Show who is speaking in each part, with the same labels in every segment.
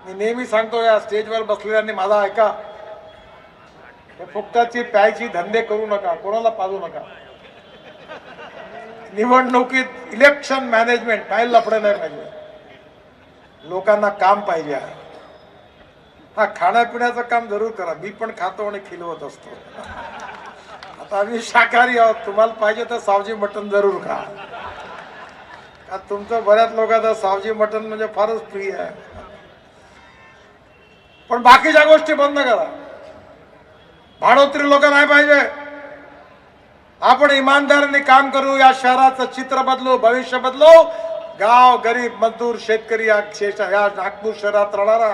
Speaker 1: मी नेहमी सांगतो या स्टेजवर बसलेल्यांनी माझा ऐका, फुकटाची प्यायची धंदे करू नका, कोणाला पाजू नका. निवडणुकीत इलेक्शन मॅनेजमेंट काय लफडे नाही पाहिजे, लोकांना काम पाहिजे. हा खाण्यापिण्याचं काम जरूर करा, मी पण खातो आणि खिलवत असतो. आता आम्ही शाकाहारी आहोत, तुम्हाला पाहिजे तर सावजी मटण जरूर खा. का तुमचं बऱ्याच लोकांचं सावजी मटण म्हणजे फारच प्रिय आहे. पण बाकीच्या गोष्टी बंद करा. भाडोत्री लोक नाही पाहिजे. आपण इमानदारीने काम करू, या शहराचं चित्र बदलू, भविष्य बदलू. गाव गरीब मजदूर शेतकरी या नागपूर शहरात राहणारा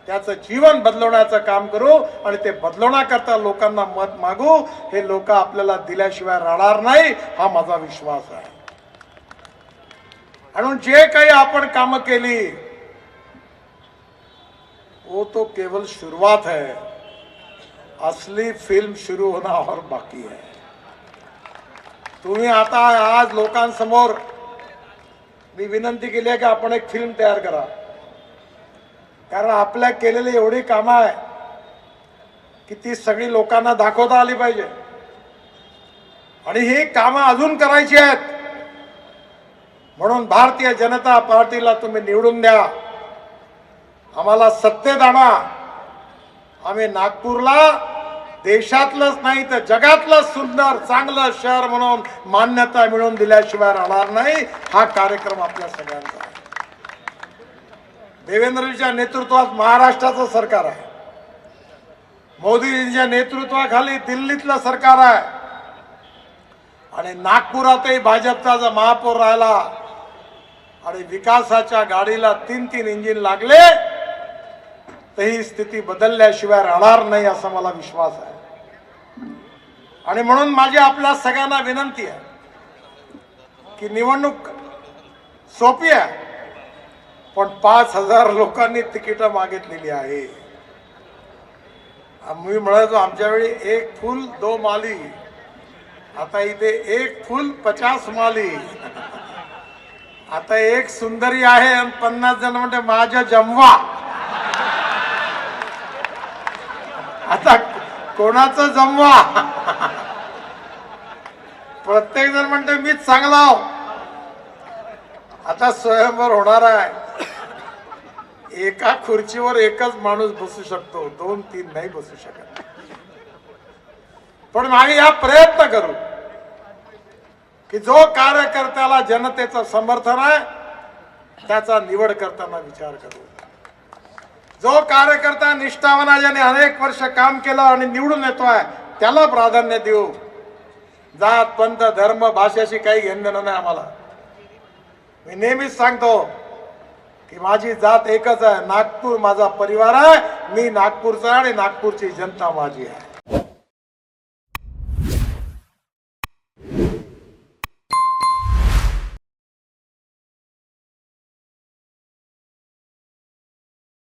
Speaker 1: त्याचं जीवन बदलवण्याचं काम करू आणि ते बदलवण्याकरता लोकांना मत मागू. हे लोक आपल्याला दिल्याशिवाय राहणार नाही, हा माझा विश्वास आहे. म्हणून जे काही आपण कामं केली वो तो केवल शुरुआत है, असली फिल्म शुरू होना और बाकी है. तुम्ही आता आज लोकांसमोर मी विनंती केली आहे की आपण एक फिल्म तयार करा, कारण आपल्या केलेली एवढी कामं आहे की ती सगळी लोकांना दाखवता आली पाहिजे. आणि ही कामं अजून करायची आहेत. म्हणून भारतीय जनता पार्टीला तुम्ही निवडून द्या, आम्हाला सत्तेत आणा. आम्ही नागपूरला देशातलंच नाही तर जगातलं सुंदर चांगलं शहर म्हणून मान्यता मिळवून दिल्याशिवाय राहणार नाही. हा कार्यक्रम आपल्या सगळ्यांचा आहे. देवेंद्रजींच्या नेतृत्वात महाराष्ट्राचं सरकार आहे, मोदीजींच्या नेतृत्वाखाली दिल्लीतलं सरकार आहे, आणि नागपुरातही भाजपचा जर महापौर राहिला आणि विकासाच्या गाडीला 3-3 इंजिन लागले तर ही स्थिती बदलल्याशिवाय राहणार नाही असा मला विश्वास आहे. आणि म्हणून माझी आपल्या सगळ्यांना विनंती आहे की निवडणूक सोपी आहे, पण 5,000 लोकांनी तिकीट मागितलेली आहे. मी म्हणायचो आमच्या वेळी 1 फूल 2 माली, आता इथे 1 फूल 50 माली. आता एक सुंदरी आहे आणि 50 जण म्हणते माझ्या जमवा. आता कोणाचं जमवा? प्रत्येक जण म्हणते मीच चांगला आहो. आता स्वयंवर होणार आहे. एका खुर्चीवर एकच माणूस बसू शकतो, 2-3 नाही बसू शकत. पण आम्ही हा प्रयत्न करू की जो कार्यकर्त्याला जनतेचं समर्थन आहे त्याचा निवड करताना विचार करू. जो कार्यकर्ता निष्ठावान आहे, ज्याने अनेक वर्ष काम केलं आणि निवडून येतोय, त्याला प्राधान्य देऊ. जात पंथ धर्म भाषेशी काही घेणं नाही आम्हाला. मी नेहमीच सांगतो की माझी जात एकच आहे, नागपूर माझा परिवार आहे, मी नागपूरचा आणि नागपूरची जनता माझी आहे.